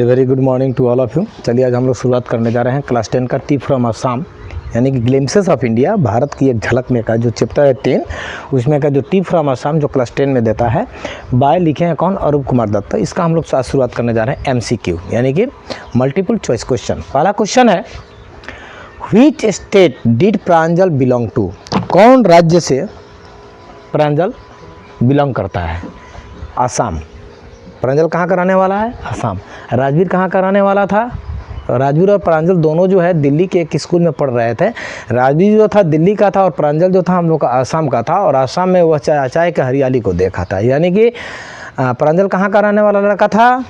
Very good morning to all of you. चलिए आज हम लोग शुरुआत करने जा रहे हैं क्लास 10 का टी फ्रॉम आसाम यानी कि ग्लिम्सेस ऑफ इंडिया, भारत की एक झलक में का जो चैप्टर है 10 उसमें का जो टी फ्रॉम आसाम जो क्लास 10 में देता है बाय लिखे हैं कौन, अरूप कुमार दत्त। इसका हम लोग साथ शुरुआत करने जा रहे हैं MCQ यानी कि मल्टीपल चॉइस क्वेश्चन। पहला क्वेश्चन है which state did Pranjal belong to, कौन राज्य से प्रांजल बिलोंग करता है? आसाम। प्रांजल कहाँ का रहने वाला है? आसाम। राजवीर कहाँ का रहने वाला था? राजवीर और प्रांजल दोनों जो है दिल्ली के एक स्कूल में पढ़ रहे थे। राजवीर जो था दिल्ली का था और प्रांजल जो था हम लोग का आसाम का था, और आसाम में वह चाय के हरियाली को देखा था। यानी कि प्रांजल कहाँ का रहने वाला लड़का था?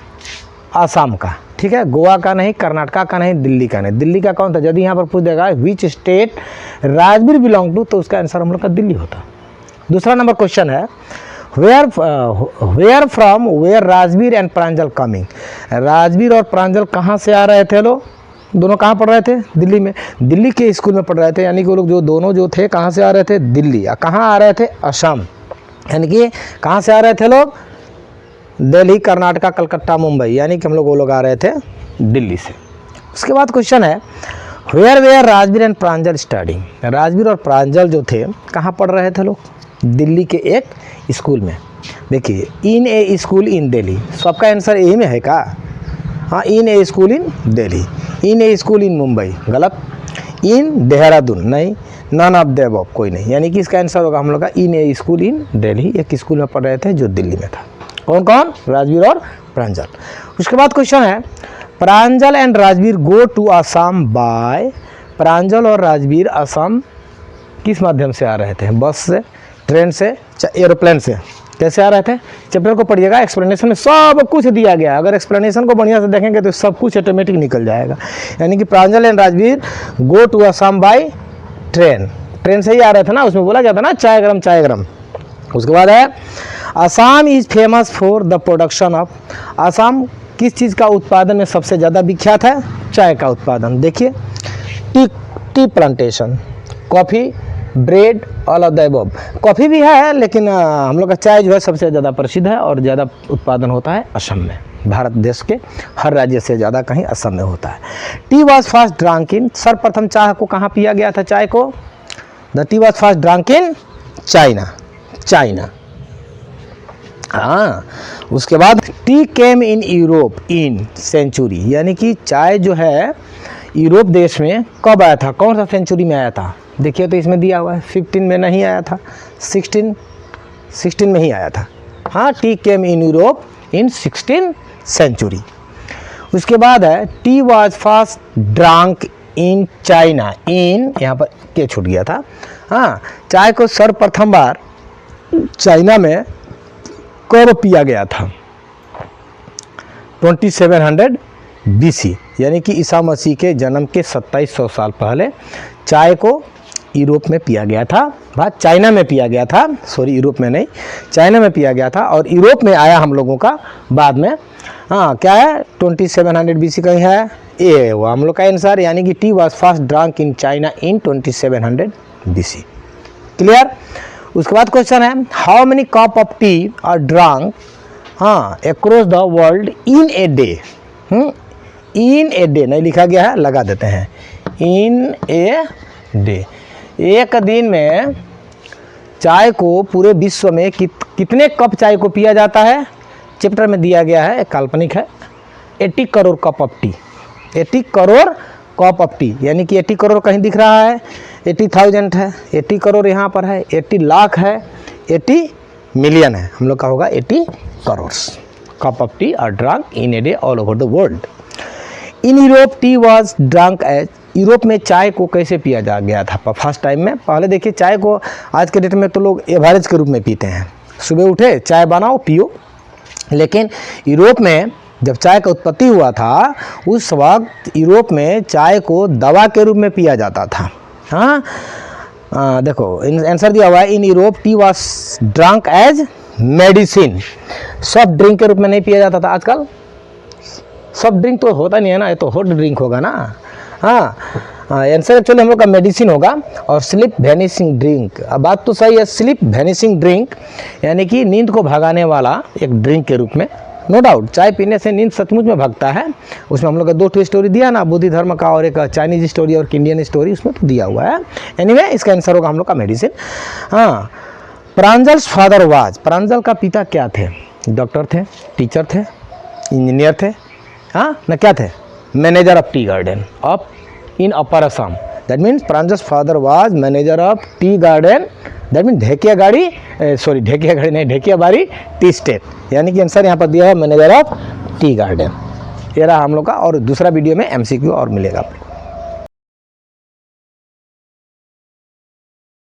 आसाम का। ठीक है, गोवा का नहीं, कर्नाटका का नहीं, दिल्ली का नहीं। दिल्ली का कौन था? यदि यहाँ पर पूछ देगा which state Rajveer belong to, तो उसका आंसर हम लोग का दिल्ली होता। दूसरा नंबर क्वेश्चन है where from where Rajveer and Pranjal coming. Rajveer और प्रांजल कहाँ से आ रहे थे लोग? दोनों कहाँ पढ़ रहे थे? दिल्ली में। दिल्ली के स्कूल में पढ़ रहे थे, यानी कि वो लोग जो दोनों जो थे कहाँ से आ रहे थे? दिल्ली। कहाँ आ रहे थे? असम। यानी कि कहाँ से आ रहे थे लोग? दिल्ली, कर्नाटका, कलकत्ता, मुंबई, यानी कि हम लोग वो लोग आ रहे थे दिल्ली से। उसके बाद क्वेश्चन है where Rajveer and Pranjal studying. Rajveer और प्रांजल जो थे कहाँ पढ़ रहे थे लोग? दिल्ली के एक स्कूल में। देखिए इन ए स्कूल इन दिल्ली, सबका आंसर यही में है का? हाँ, in a school in Delhi, in a school in Mumbai, गलत। इन देहरादून, नहीं। नन ऑफ द अबव, कोई नहीं। यानी कि इसका आंसर होगा हम लोग का इन ए स्कूल इन दिल्ली, एक स्कूल में पढ़ रहे थे जो दिल्ली में था। कौन कौन? राजवीर और प्रांजल। उसके बाद क्वेश्चन है Pranjal and Rajveer go to Assam by. Pranjal और राजवीर आसाम किस माध्यम से आ रहे थे? बस से, ट्रेन से, एरोप्लेन से? कैसे आ रहे थे? चैप्टर को पढ़िएगा, एक्सप्लेनेशन में सब कुछ दिया गया है। अगर एक्सप्लेनेशन को बढ़िया से देखेंगे तो सब कुछ ऑटोमेटिक निकल जाएगा। यानी कि Pranjal and Rajveer go to Assam by train, train से ही आ रहे थे ना। उसमें बोला जाता ना चाय गरम चाय गरम। उसके बाद है Assam is famous for the production of. Assam किस चीज़ का उत्पादन में सबसे ज़्यादा विख्यात है? चाय का उत्पादन। देखिए tea plantation, coffee, bread, all of the above. Coffee भी है लेकिन हम लोग का चाय जो है सबसे ज़्यादा प्रसिद्ध है और ज़्यादा उत्पादन होता है असम में। भारत देश के हर राज्य से ज़्यादा कहीं असम में होता है। Tea was first drunk in, सर्वप्रथम चाय को कहाँ पिया गया था? चाय को the tea was first drunk in China. हाँ, उसके बाद tea came in Europe in century, यानी कि चाय जो है यूरोप देश में कब आया था? कौन सा सेंचुरी में आया था? देखिए तो इसमें दिया हुआ है 15 में नहीं आया था, 16 में ही आया था। हाँ, tea came in Europe in 16 century. उसके बाद है tea was first drunk in China in, यहाँ पर के छूट गया था। हाँ, चाय को सर्वप्रथम बार चाइना में कब पिया गया था? 2700 BC, यानी कि ईसा मसीह के जन्म के 2700 साल पहले चाय को यूरोप में पिया गया था। बात चाइना में पिया गया था, सॉरी यूरोप में नहीं, चाइना में पिया गया था। और यूरोप में आया हम लोगों का बाद में। हाँ, क्या है? 2700 BC कहीं है, ये वो हम लोग का आंसर। यानी कि tea was first drunk in China in 2700 BC। Clear? उसके बाद क्वेश्चन है how many cup of tea are drunk हाँ across the world in a day. In a day नहीं लिखा गया है, लगा देते हैं इन ए डे। एक दिन में चाय को पूरे विश्व में कितने कप चाय को पिया जाता है? चैप्टर में दिया गया है, एक काल्पनिक है, 80 crore cup of T. 80 crore cup of T, यानी कि 80 करोड़ कहीं दिख रहा है, 80,000 है, 80 करोड़ यहाँ पर है, 80 लाख है, 80 मिलियन है, हम लोग का होगा 80 crore cup of tea are drunk in a day all over the world. In Europe tea was drunk as, Europe में चाय को कैसे पिया जा गया था फर्स्ट टाइम में? पहले देखिए चाय को आज के डेट में तो लोग एवरेज के रूप में पीते हैं, सुबह उठे चाय बनाओ पियो। लेकिन यूरोप में जब चाय का उत्पत्ति हुआ था उस वक्त यूरोप में चाय को दवा के रूप में पिया जाता था। हाँ, देखो आंसर दिया हुआ है in Europe tea was drunk as medicine. Soft drink के रूप में नहीं पिया जाता था। आजकल सॉफ्ट ड्रिंक तो होता नहीं है ना, ये तो हॉट ड्रिंक होगा ना। हाँ, आंसर एक्चुअली हम लोग का मेडिसिन होगा। और स्लीप वैनिशिंग ड्रिंक, अब बात तो सही है, स्लीप वैनिशिंग ड्रिंक यानी कि नींद को भगाने वाला एक ड्रिंक के रूप में नो डाउट चाय पीने से नींद सचमुच में भगता है। उसमें हम लोग का 2 स्टोरी दिया ना, बुद्धि धर्म का और एक चाइनीज स्टोरी और इंडियन स्टोरी, उसमें तो दिया हुआ है। एनीवे इसका आंसर होगा हम लोग का मेडिसिन। हाँ, प्रांजल्स फादर वाज, प्रांजल का पिता क्या थे? डॉक्टर थे, टीचर थे, इंजीनियर थे, हाँ ना क्या थे? Manager of tea garden of in upper Assam. That means Pranjal's father was manager of tea garden, that mean Dhekiabari tea estate. यानी कि आंसर यहाँ पर दिया है मैनेजर ऑफ टी गार्डन। ये रहा हम लोग का, और दूसरा वीडियो में MCQ और मिलेगा।